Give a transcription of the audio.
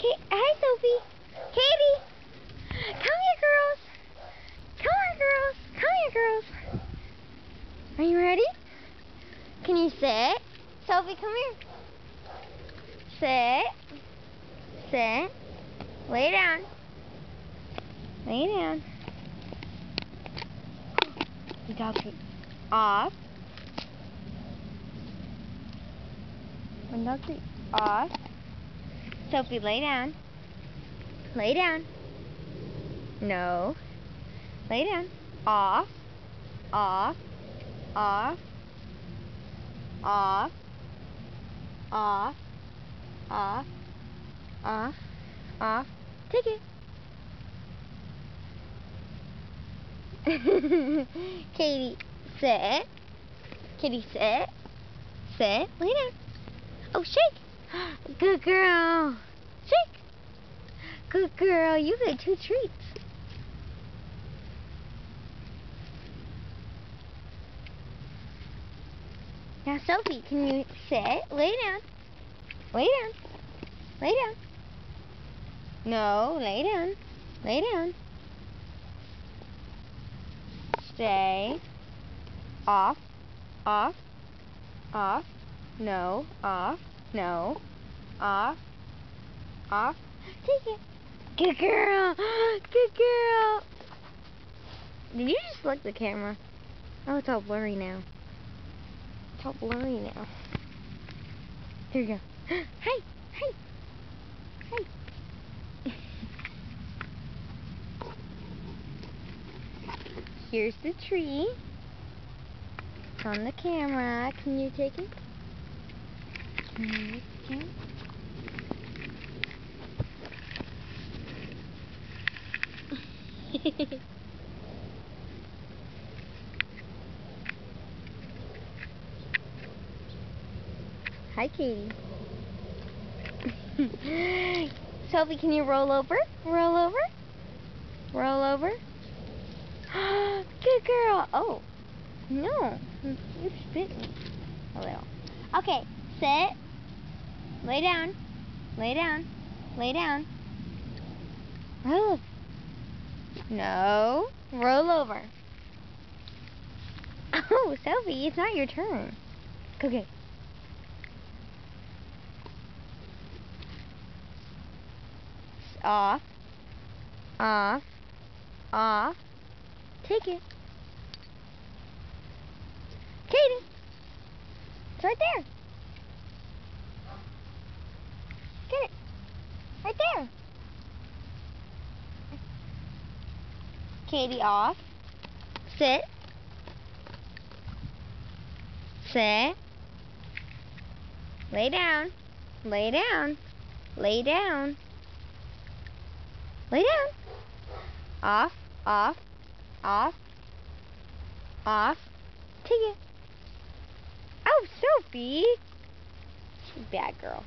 Hi, Sophie. Katie. Come here, girls. Come on, girls. Come here, girls. Are you ready? Can you sit? Sophie, come here. Sit. Sit. Lay down. Lay down. The dog's off. One dog's off. Sophie, lay down. Lay down. No. Lay down. Off. Off. Off. Off. Off. Off. Off. Off. Take it. Katie, sit. Katie, sit. Sit. Lay down. Oh, shake. Good girl. Shake. Good girl. You get 2 treats. Now, Sophie, can you sit? Lay down. Lay down. Lay down. No, lay down. Lay down. Stay. Off. Off. Off. No. Off. No. Off. Off. Take it. Good girl. Good girl. Did you just look at the camera? Oh, it's all blurry now. It's all blurry now. There you go. Hey. Hey. Hey. Here's the tree. It's on the camera. Can you take it? Can you take it? Hi, Katie. Sophie, can you roll over? Roll over? Roll over? Good girl. Oh, no. You bit me a little. Okay, sit. Lay down. Lay down. Lay down. Oh. No. Roll over. Oh, Sophie, it's not your turn. Okay. Off. Off. Off. Take it. Katie. It's right there. Get it. Right there. Katie, off. Sit. Sit. Lay down. Lay down. Lay down. Lay down. Off. Off. Off. Off. Take it. Oh, Sophie. She's a bad girl.